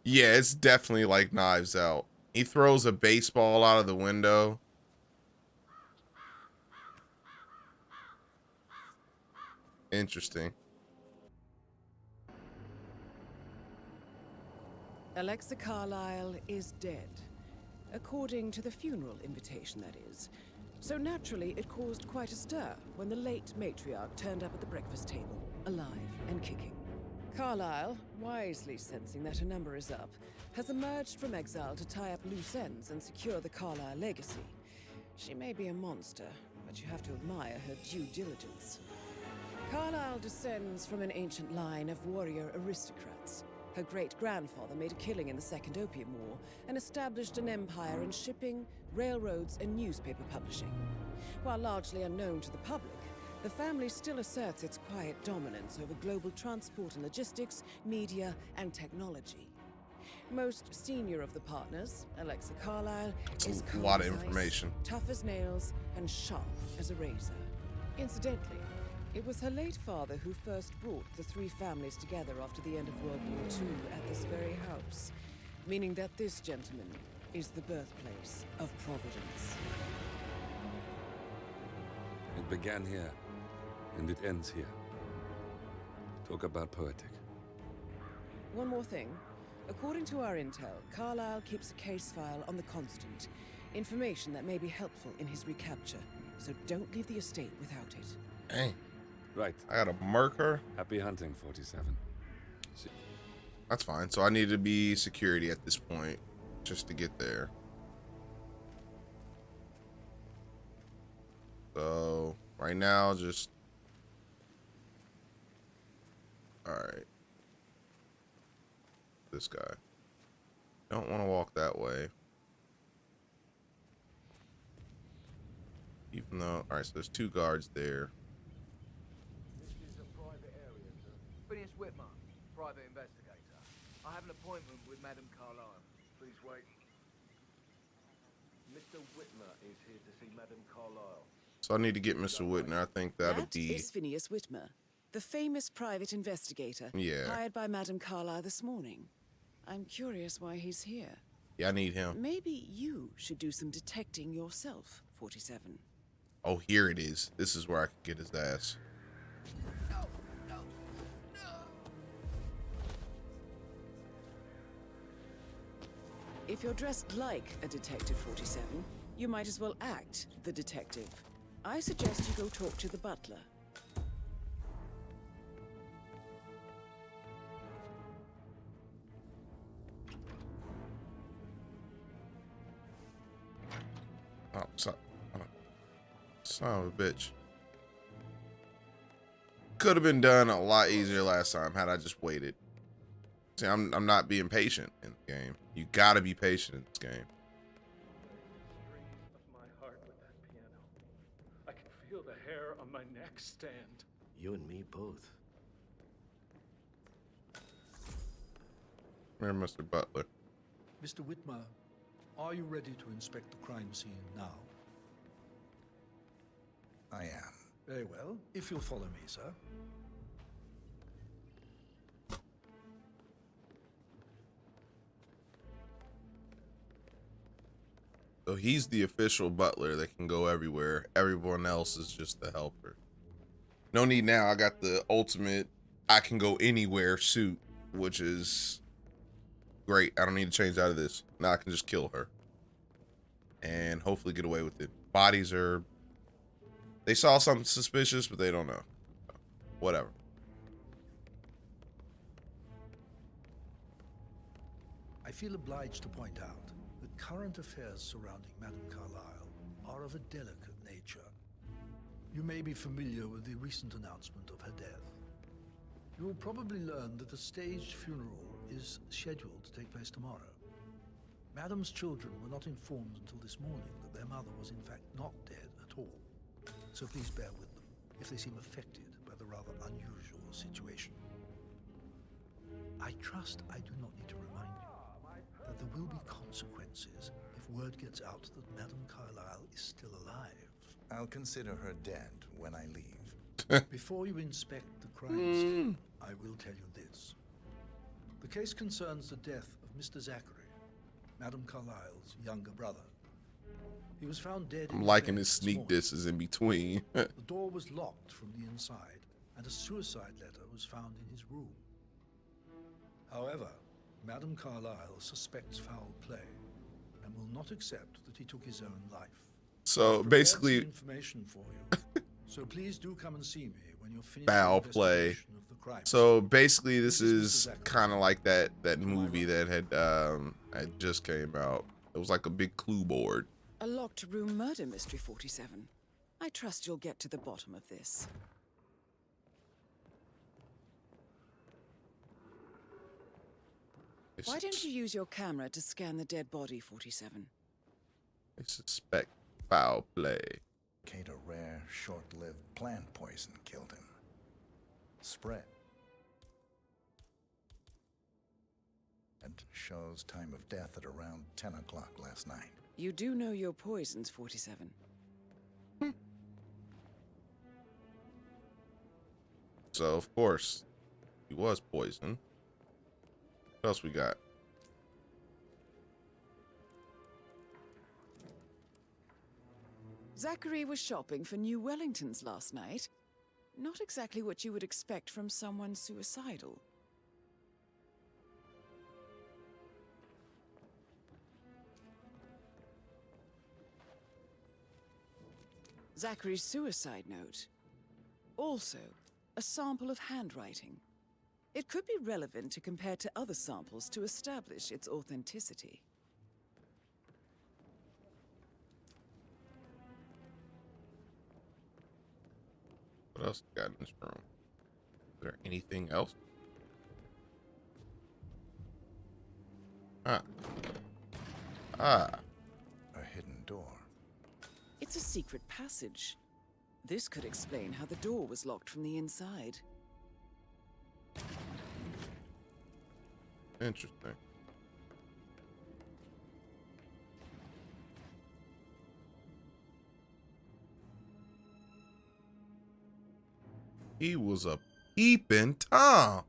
Yeah, it's definitely like Knives Out. He throws a baseball out of the window. Interesting. Alexa Carlyle is dead. According to the funeral invitation, that is. So naturally, it caused quite a stir when the late matriarch turned up at the breakfast table, alive and kicking. Carlyle, wisely sensing that her number is up, has emerged from exile to tie up loose ends and secure the Carlyle legacy. She may be a monster, but you have to admire her due diligence. Carlyle descends from an ancient line of warrior aristocrats. Her great-grandfather made a killing in the Second Opium War and established an empire in shipping, railroads, and newspaper publishing. While largely unknown to the public, the family still asserts its quiet dominance over global transport and logistics, media, and technology. Most senior of the partners, Alexa Carlyle, is A calm lot of as ice, information. tough as nails, and sharp as a razor. Incidentally, it was her late father who first brought the three families together after the end of World War II at this very house, meaning that this gentleman is the birthplace of Providence. It began here, and it ends here. Talk about poetic. One more thing. According to our intel, Carlyle keeps a case file on the Constant. Information that may be helpful in his recapture, so don't leave the estate without it. Dang. Right. I gotta murk her? Happy hunting, 47. That's fine. So I need to be security at this point just to get there. So right now, just... Alright. This guy. Don't want to walk that way. Even though... Alright, so there's two guards there. This is a private area, sir. Phineas Whitmer, private investigator. I have an appointment with Madame Carlyle. Please wait. Mr. Whitmer is here to see Madame Carlyle. So I need to get Mr. Whitner. I think that'll That be... is Phineas Whitmer, the famous private investigator hired by Madame Carlyle this morning. I'm curious why he's here. Yeah, I need him. Maybe you should do some detecting yourself, 47. Oh, here it is. This is where I can get his ass. If you're dressed like a detective, 47, you might as well act the detective. I suggest you go talk to the butler. Oh, son of a bitch. Could have been done a lot easier last time had I just waited. See, I'm not being patient in the game. You gotta be patient in this game. Strings of my heart with that piano. I can feel the hair on my neck stand. You and me both. Here, Mr. Butler. Mr. Whitmer, are you ready to inspect the crime scene now? I am. Very well. If you'll follow me, sir. So he's the official butler that can go everywhere. Everyone else is just the helper. No need now. I got the ultimate I can go anywhere suit, which is great. I don't need to change out of this. Now I can just kill her. And hopefully get away with it. Bodies are... They saw something suspicious, but they don't know. Whatever. I feel obliged to point out that current affairs surrounding Madame Carlyle are of a delicate nature. You may be familiar with the recent announcement of her death. You will probably learn that a staged funeral is scheduled to take place tomorrow. Madame's children were not informed until this morning that their mother was in fact not dead at all. So please bear with them if they seem affected by the rather unusual situation. I trust I do not need to remind you that there will be consequences if word gets out that Madame Carlyle is still alive. I'll consider her dead when I leave. Before you inspect the crime scene, I will tell you this. The case concerns the death of of Mr. Zachary, Madame Carlyle's younger brother. He was found dead. I'm in liking bed his this sneak morning. disses in between. The door was locked from the inside, and a suicide letter was found in his room. However, Madame Carlyle suspects foul play and will not accept that he took his own life. So I've prepared basically, some information for you. So please do come and see me when you're finished foul your play. investigation of the crime. So basically, this This is Mr. is Zachary. kind of like that movie that had just came out. It was like a big clue board. A locked room murder mystery, 47. I trust you'll get to the bottom of this. Why don't you use your camera to scan the dead body, 47? I suspect foul play. Kate, a rare, short-lived plant poison killed him. Spread. And shows time of death at around 10 o'clock last night. You do know your poisons, 47. So of course, he was poisoned. What else we got? Zachary was shopping for new Wellingtons last night. Not exactly what you would expect from someone suicidal. Zachary's suicide note. Also, a sample of handwriting. It could be relevant to compare to other samples to establish its authenticity. What else we got in this room? Is there anything else? Ah. A hidden door. It's a secret passage. This could explain how the door was locked from the inside. Interesting. He was a peeping Tom.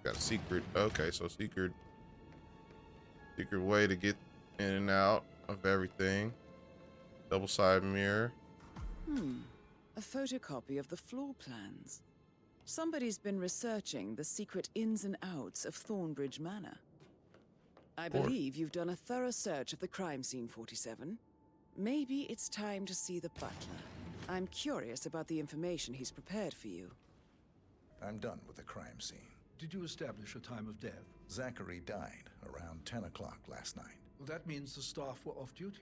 Got a secret. Okay, so secret way to get in and out of everything. Double-sided mirror. A photocopy of the floor plans. Somebody's been researching the secret ins and outs of Thornbridge Manor. I believe you've done a thorough search of the crime scene, 47. Maybe it's time to see the butler. I'm curious about the information he's prepared for you. I'm done with the crime scene. Did you establish a time of death? Zachary died around 10 o'clock last night. Well, that means the staff were off duty.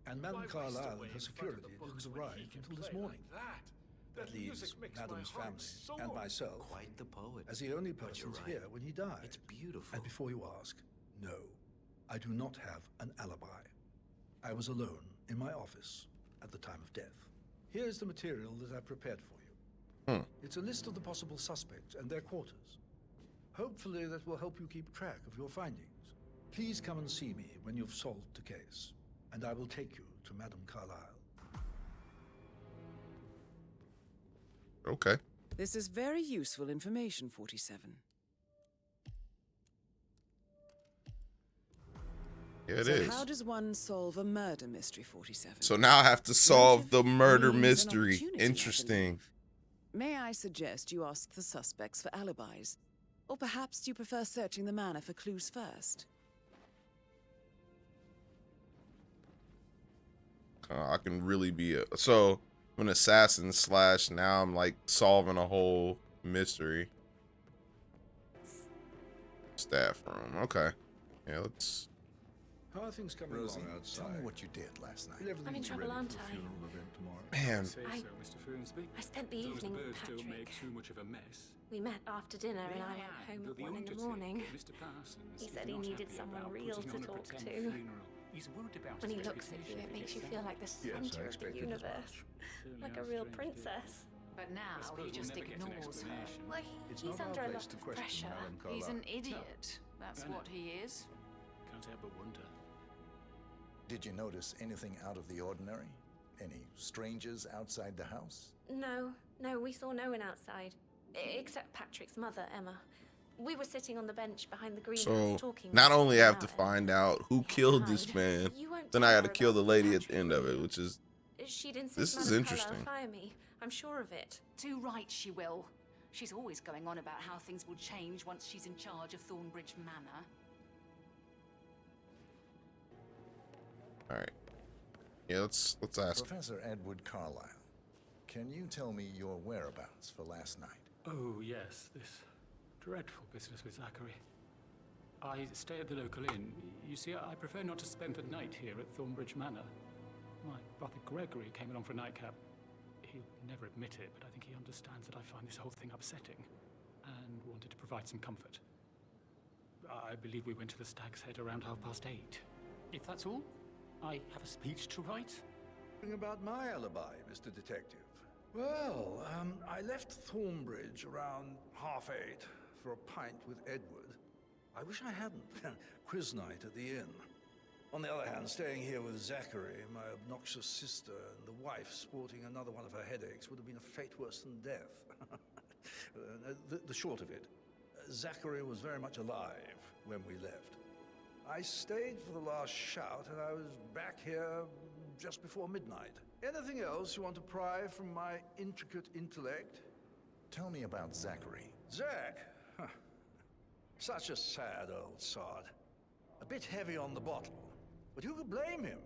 And Madame Carlyle and her security didn't arrive until this morning. That leaves Madame's family and myself Quite the poet. as the only persons right. here when he died. It's beautiful. And before you ask, no, I do not have an alibi. I was alone in my office at the time of death. Here's the material that I prepared for you. It's a list of the possible suspects and their quarters. Hopefully that will help you keep track of your findings. Please come and see me when you've solved the case, and I will take you to Madame Carlyle. Okay. This is very useful information, 47. Yeah, it So is. how does one solve a murder mystery, 47? So now I have to solve the murder Means an mystery. opportunity, I Interesting. believe. May I suggest you ask the suspects for alibis? Or perhaps do you prefer searching the manor for clues first? I can really be so I'm an assassin / now I'm like solving a whole mystery. Staff room. Okay. Yeah, let's. How are things coming Rosie, along outside? tell me what you did last night. Will everything I'm in be trouble, ready aren't for the I? funeral event tomorrow? Man, Say I- so, Mr. Fernsby. I spent the As long as evening the with birds don't Patrick. make too much of a mess. We met after dinner and I went home Though at 1 in the undertaker, morning. Mr. Parsons, He is said he not needed happy someone about real putting to on a talk pretend to. funeral. He's worried about When he his looks at you, it reputation makes you against feel that. like the Yes, I center of the expected as universe. Certainly Like a are real strange princess. But now suppose he we'll just never get an ignores her. explanation. Well, It's he's not our under a place lot to of question pressure. Madame Carlyle. He's an idiot. That's I know. what he is. Can't help but wonder. Did you notice anything out of the ordinary? Any strangers outside the house? No, we saw no one outside. Except Patrick's mother, Emma. We were sitting on the bench behind the greenhouse So talking. not most of only the have to hour. find out who killed this man, You won't then I tell got to her kill the about lady at the Patrick, end will of it, you? which is She'd insist this is Madame interesting. Carlyle fire me. I'm sure of it. Too right she will. She's always going on about how things will change once she's in charge of Thornbridge Manor. All right. Yeah, let's ask. Professor Edward Carlyle, can you tell me your whereabouts for last night? Oh, yes, this dreadful business with Zachary. I stay at the local inn. You see, I prefer not to spend the night here at Thornbridge Manor. My brother Gregory came along for a nightcap. He'll never admit it, but I think he understands that I find this whole thing upsetting and wanted to provide some comfort. I believe we went to the Stag's Head around 8:30. If that's all, I have a speech to write. About my alibi, Mr. Detective. Well, I left Thornbridge around 8:30 for a pint with Edward. I wish I hadn't. Quiz night at the inn. On the other hand, staying here with Zachary, my obnoxious sister, and the wife sporting another one of her headaches would have been a fate worse than death. The short of it, Zachary was very much alive when we left. I stayed for the last shout, and I was back here just before midnight. Anything else you want to pry from my intricate intellect? Tell me about Zachary. Zach? Huh. Such a sad old sod. A bit heavy on the bottle. But who could blame him?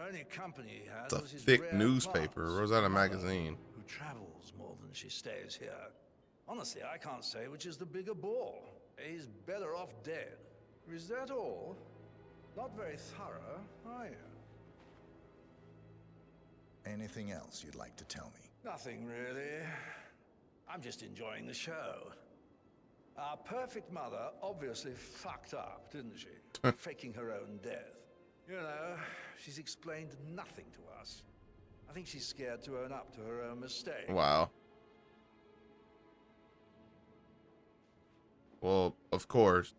Only company he had It's a was his thick rare newspaper. plants, Rosetta mother, magazine. who travels more than she stays here. Honestly, I can't say which is the bigger bore. He's better off dead. Is that all? Not very thorough, are you? Anything else you'd like to tell me? Nothing really. I'm just enjoying the show. Our perfect mother obviously fucked up, didn't she? Faking her own death. You know, she's explained nothing to us. I think she's scared to own up to her own mistake. Wow. Well, of course.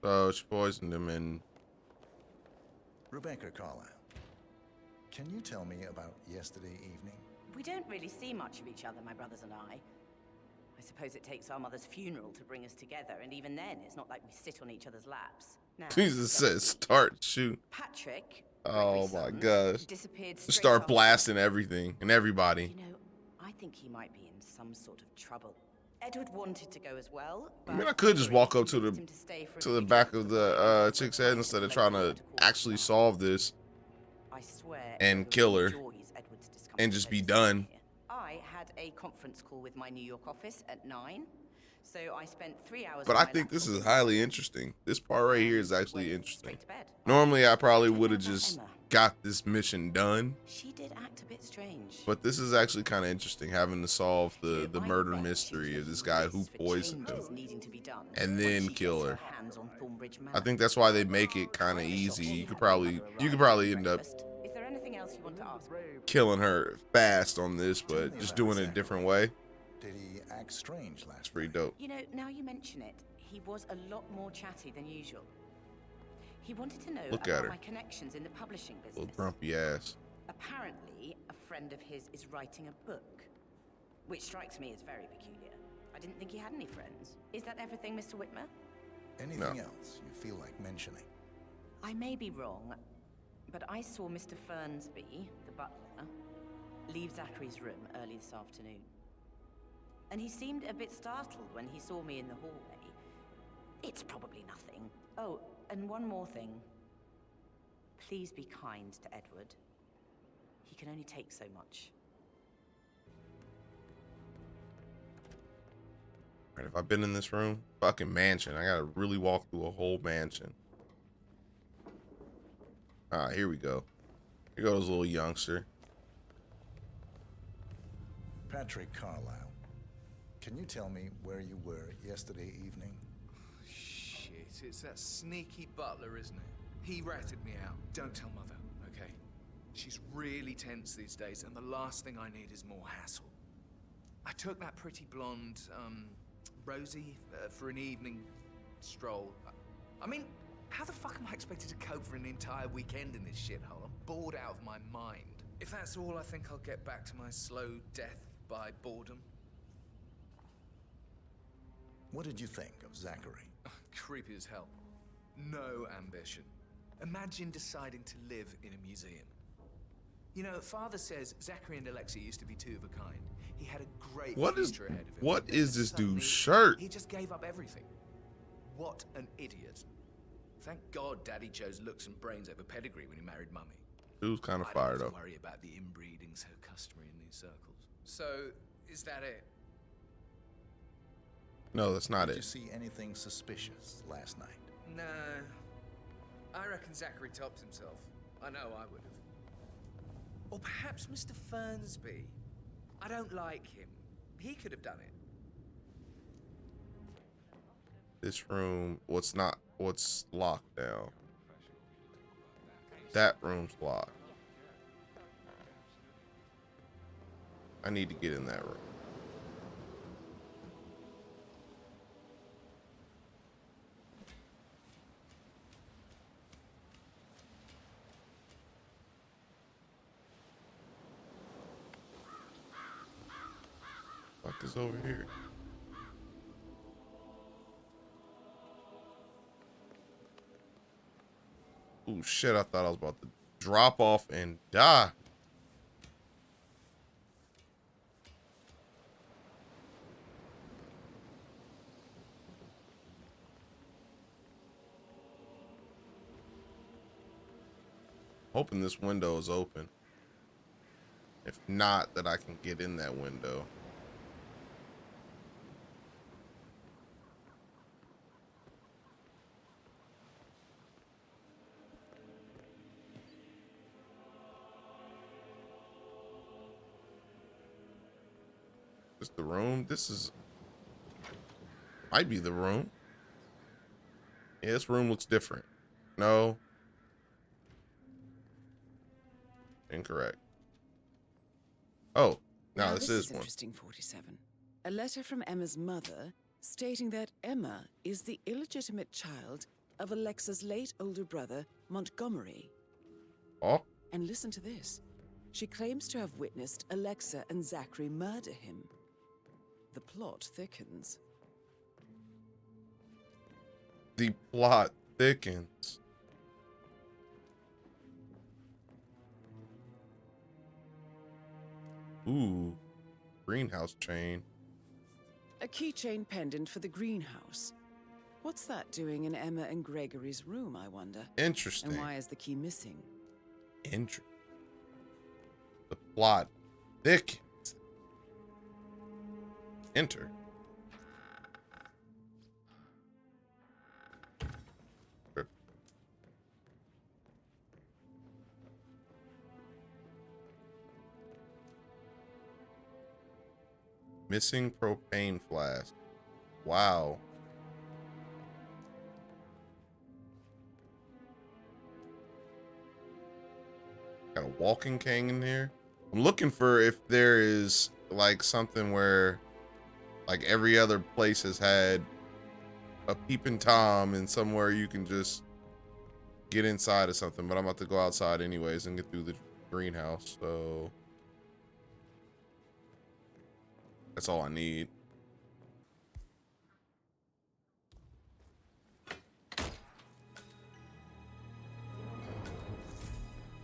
So she poisoned him and Rebecca Carlyle, can you tell me about yesterday evening? We don't really see much of each other, my brothers and I. I suppose it takes our mother's funeral to bring us together, and even then, it's not like we sit on each other's laps. Now, Jesus says start shoot. Patrick, Oh Gregory's my son, gosh. disappeared Just straight start after- blasting everything and everybody. You know, I think he might be in some sort of trouble. Edward wanted to go as well. I mean, I but could just walk up to convinced the him to stay for a to the few back days of before the he chick's head instead of trying to actually course. solve this I swear and Edward kill her enjoys Edward's discomfort and just be over done. here. I had a conference call with my New York office at 9, so I spent 3 hours. But on I my think this laptop is highly interesting. This part right here is and actually went interesting. straight to bed. Normally, I probably Tell me would have about just Emma. got this mission done. She did act a bit strange. But this is actually kind of interesting, having to solve You the might murder bet mystery she's of this guy who released for poisoned him. changes needing to be done and once then she gets kill her. hands on Thornbridge I Manor. think that's why they make it kind of easy. You could probably end up Is there anything else you want to ask? killing her fast on this, but just doing it a different way. Did he act strange last It's pretty night? dope. You know, now you mention it, he was a lot more chatty than usual. He wanted to know Look at about her. my connections in the publishing Little business. grumpy ass. Apparently, a friend of his is writing a book, which strikes me as very peculiar. I didn't think he had any friends. Is that everything, Mr. Whitmer? Anything else you feel like mentioning? I may be wrong, but I saw Mr. Fernsby, the butler, leave Zachary's room early this afternoon. And he seemed a bit startled when he saw me in the hallway. It's probably nothing. Oh, and one more thing. Please be kind to Edward. He can only take so much. Right, if I've been in this room, fucking mansion. I gotta really walk through a whole mansion. Ah, here we go. Here goes little youngster. Patrick Carlyle, can you tell me where you were yesterday evening? Shit, it's that sneaky butler, isn't it? He ratted me out. Don't tell Mother, okay? She's really tense these days, and the last thing I need is more hassle. I took that pretty blonde, Rosie, for an evening stroll. I mean, How the fuck am I expected to cope for an entire weekend in this shithole? I'm bored out of my mind. If that's all, I think I'll get back to my slow death by boredom. What did you think of Zachary? Creepy as hell. No ambition. Imagine deciding to live in a museum. You know, Father says Zachary and Alexa used to be two of a kind. He had a great future ahead of him. What Then is this suddenly, dude's shirt? He just gave up everything. What an idiot. Thank God Daddy chose looks and brains over pedigree when he married Mummy. Dude's kind of I fired don't up. have to worry about the inbreeding so customary in these circles. So, is that it? No, that's not Did you it. see anything suspicious last night? No. I reckon Zachary tops himself. I know I would have. Or perhaps Mr. Fernsby. I don't like him. He could have done it. This room, what's locked now? That room's locked. I need to get in that room. Fuck is over here? Ooh, shit, I thought I was about to drop off and die. Hoping this window is open. If not, that I can get in that window. Is this the room? This is... might be the room. Yeah, this room looks different. No. Incorrect. Oh, no, this is one. Interesting, 47. A letter from Emma's mother stating that Emma is the illegitimate child of Alexa's late older brother, Montgomery. Oh. And listen to this. She claims to have witnessed Alexa and Zachary murder him. The plot thickens. The plot thickens. Ooh, greenhouse chain. A keychain pendant for the greenhouse. What's that doing in Emma and Gregory's room, I wonder? Interesting. And why is the key missing? Interesting. The plot thickens. Enter. Missing propane flask. Wow. Got a walking cane in here. I'm looking for if there is like something where like every other place has had a peeping Tom and somewhere you can just get inside of something, but I'm about to go outside anyways and get through the greenhouse, so that's all I need.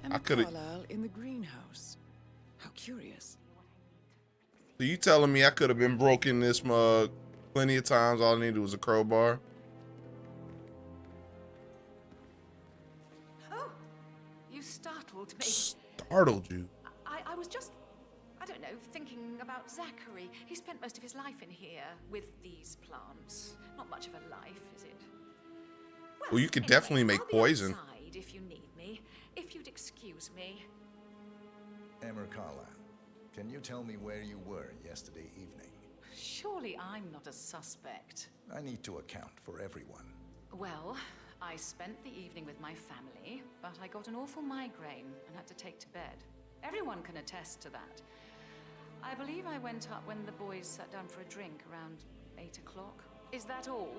Emma Carlisle in the greenhouse. How curious. So you telling me I could have been broken this mug plenty of times, all I needed was a crowbar? Oh, you startled me. Startled you? I was just, I don't know, thinking about Zachary. He spent most of his life in here with these plants. Not much of a life, is it? Well, you could anyway, definitely make I'll be poison. outside if you need me. If you'd excuse me. Emma Carlisle, can you tell me where you were yesterday evening? Surely I'm not a suspect. I need to account for everyone. Well, I spent the evening with my family, but I got an awful migraine and had to take to bed. Everyone can attest to that. I believe I went up when the boys sat down for a drink around 8 o'clock. Is that all?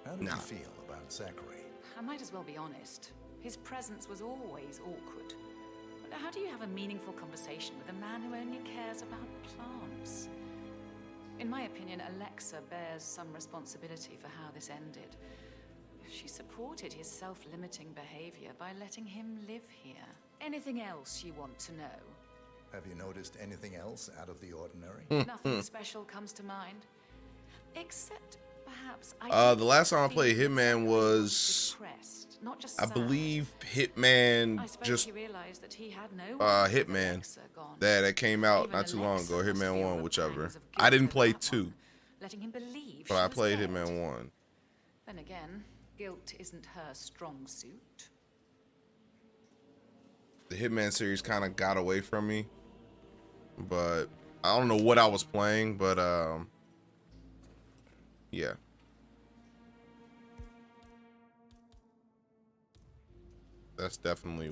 How do you feel about Zachary? I might as well be honest. His presence was always awkward. But how do you have a meaningful conversation with a man who only cares about plants? In my opinion, Alexa bears some responsibility for how this ended. She supported his self-limiting behavior by letting him live here. Anything else you want to know? Have you noticed anything else out of the ordinary? Nothing special comes to mind. Except, perhaps, the last time I played Hitman was, I believe, Hitman just Hitman that came out not too long ago. Hitman 1, whichever. I didn't play 2, but I played Hitman 1. Then again, guilt isn't her strong suit. The Hitman series kind of got away from me, but I don't know what I was playing, but yeah. That's definitely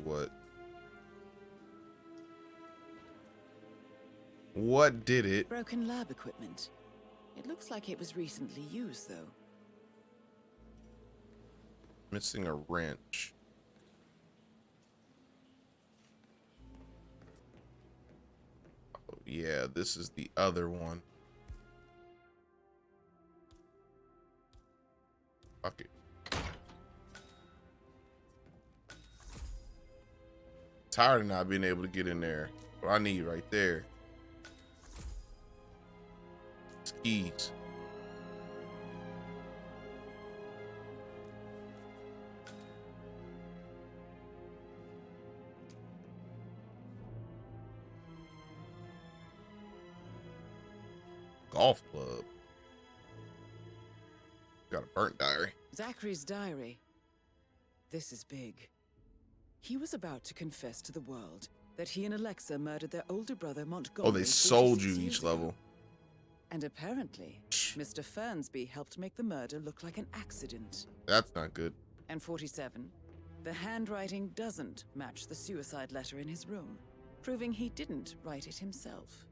what did it. Broken lab equipment. It looks like it was recently used, though. Missing a wrench. Oh, yeah, this is the other one. Fuck it. Tired of not being able to get in there. What I need right there. Skis. Golf club. Got a burnt diary. Zachary's diary. This is big. He was about to confess to the world that he and Alexa murdered their older brother Montgomery. Oh, they sold 46 you years each ago. level. And apparently, Mr. Fernsby helped make the murder look like an accident. That's not good. And 47, the handwriting doesn't match the suicide letter in his room, proving he didn't write it himself.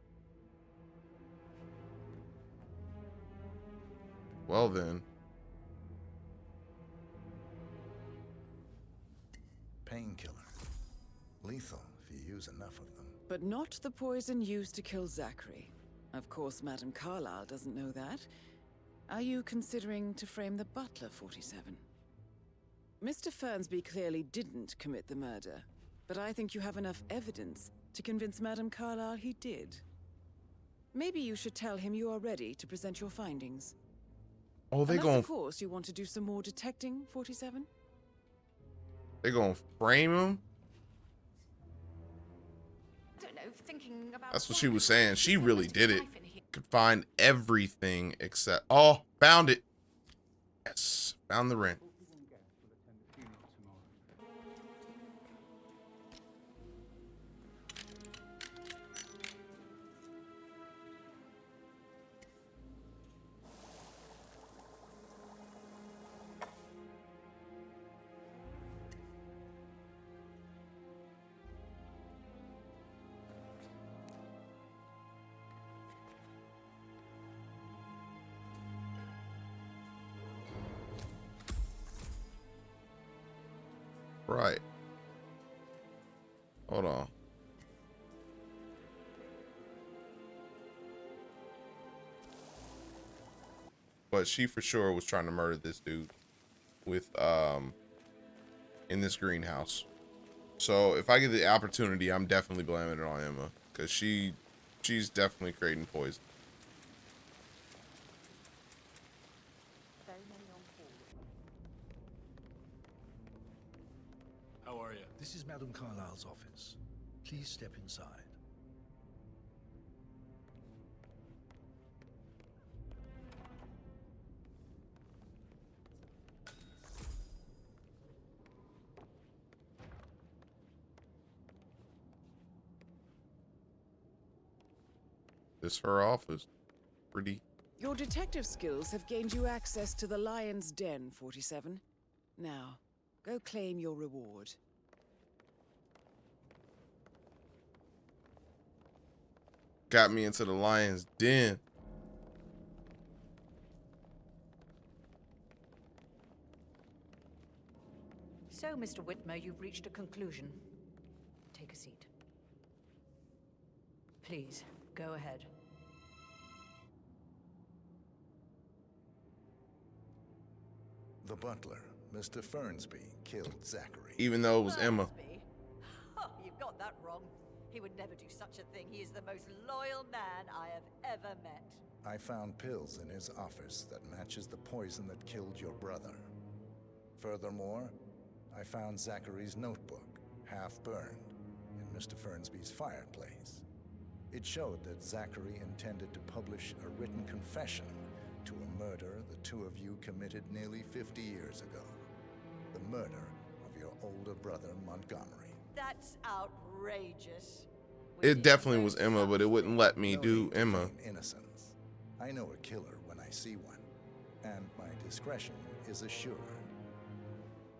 Well then. Painkiller. Lethal if you use enough of them. But not the poison used to kill Zachary. Of course, Madame Carlyle doesn't know that. Are you considering to frame the butler, 47? Mr. Fernsby clearly didn't commit the murder, but I think you have enough evidence to convince Madame Carlyle he did. Maybe you should tell him you are ready to present your findings. Oh, they Unless, going. of course, you want to do some more detecting, 47? They gonna frame him. I don't know, thinking about That's what she was saying. She really did it. Could find everything except. Oh, found it. Yes, found the wrench. Right. Hold on. But she for sure was trying to murder this dude with in this greenhouse. So if I get the opportunity, I'm definitely blaming it on Emma, because she's definitely creating poison. How are you? This is Madame Carlyle's office. Please step inside. This is her office. Pretty. Your detective skills have gained you access to the Lion's Den, 47. Now, go claim your reward. Got me into the Lion's Den. So, Mr. Whitmer, you've reached a conclusion. Take a seat. Please, go ahead. The butler, Mr. Fernsby, killed Zachary. Even though it was Emma. Fernsby? Oh, you've got that wrong. He would never do such a thing. He is the most loyal man I have ever met. I found pills in his office that matches the poison that killed your brother. Furthermore, I found Zachary's notebook, half burned, in Mr. Fernsby's fireplace. It showed that Zachary intended to publish a written confession to a murder the two of you committed nearly 50 years ago. The murder of your older brother, Montgomery. That's outrageous. It definitely was Emma, but it wouldn't let me No do need to Emma. feign innocence. I know a killer when I see one, and my discretion is assured.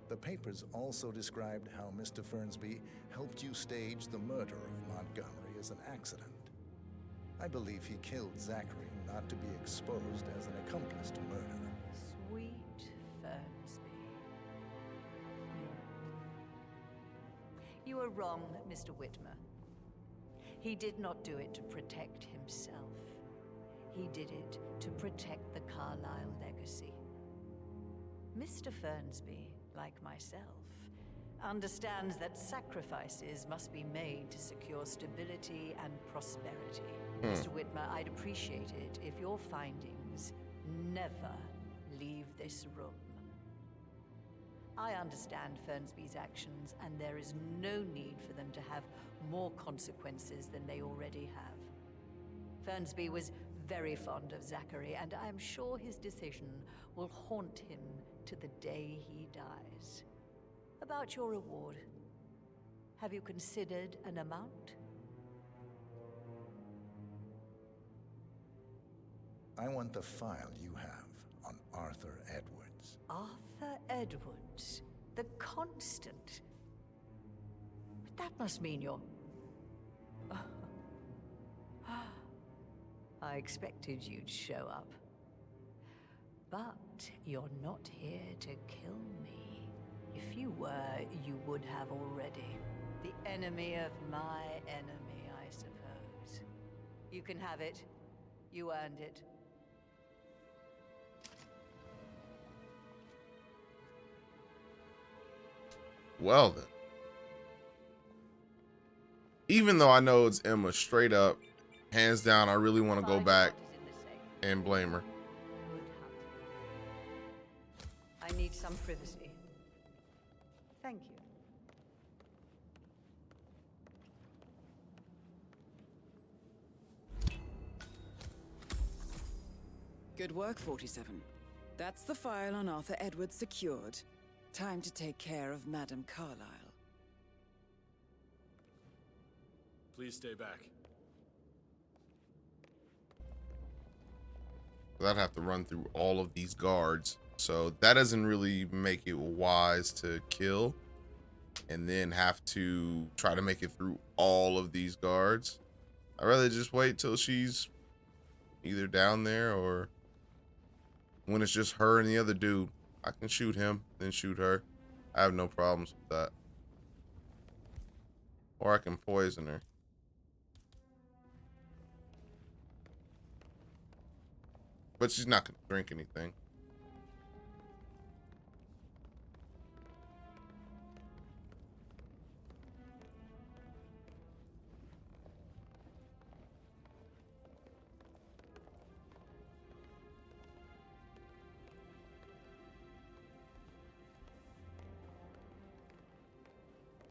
The papers also described how Mr. Fernsby helped you stage the murder of Montgomery as an accident. I believe he killed Zachary not to be exposed as an accomplice to murder. Sweet Fernsby. You are wrong, Mr. Whitmer. He did not do it to protect himself. He did it to protect the Carlyle legacy. Mr. Fernsby, like myself, understands that sacrifices must be made to secure stability and prosperity. Mr. Whitmer, I'd appreciate it if your findings never leave this room. I understand Fernsby's actions, and there is no need for them to have more consequences than they already have. Fernsby was very fond of Zachary, and I am sure his decision will haunt him to the day he dies. About your reward, have you considered an amount? I want the file you have on Arthur Edwards. Arthur Edwards, the Constant. But that must mean you're... I expected you'd show up. But you're not here to kill me. If you were, you would have already. The enemy of my enemy, I suppose. You can have it. You earned it. Well then. Even though I know it's Emma, straight up, hands down, I really want to go back and blame her. I need some privacy. Thank you. Good work, 47. That's the file on Arthur Edwards secured. Time to take care of Madame Carlyle. Please stay back. I'd have to run through all of these guards, so that doesn't really make it wise to kill and then have to try to make it through all of these guards. I'd rather just wait till she's either down there, or when it's just her and the other dude, I can shoot him, then shoot her. I have no problems with that. Or I can poison her. But she's not gonna drink anything.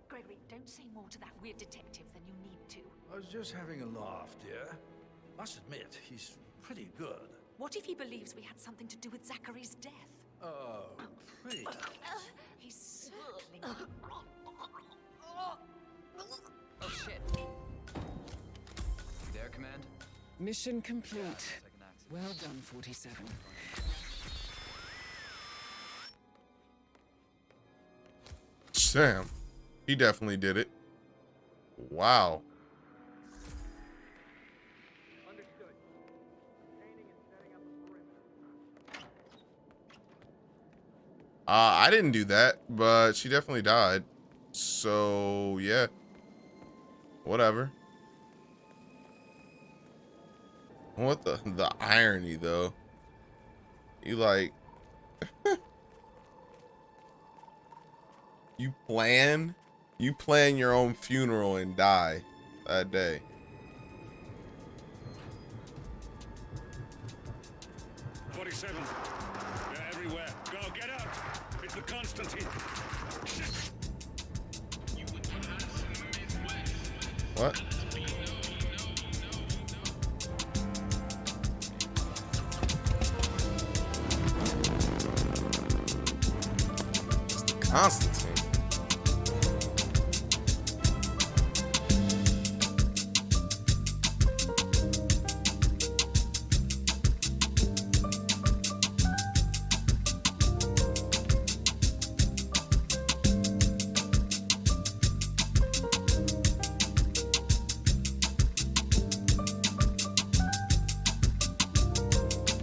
Gregory, don't say more to that weird detective than you need to. I was just having a laugh, dear. Must admit, he's pretty good. What if he believes we had something to do with Zachary's death? Oh, please. He's circling. Oh, shit. There, Command? Mission complete. Well done, 47. Sam, he definitely did it. Wow. I didn't do that, but she definitely died. So, yeah. Whatever. What the irony, though? You like... You plan your own funeral and die that day. They're everywhere. Go, get out! It's the Constantine. What? It's the Constantine.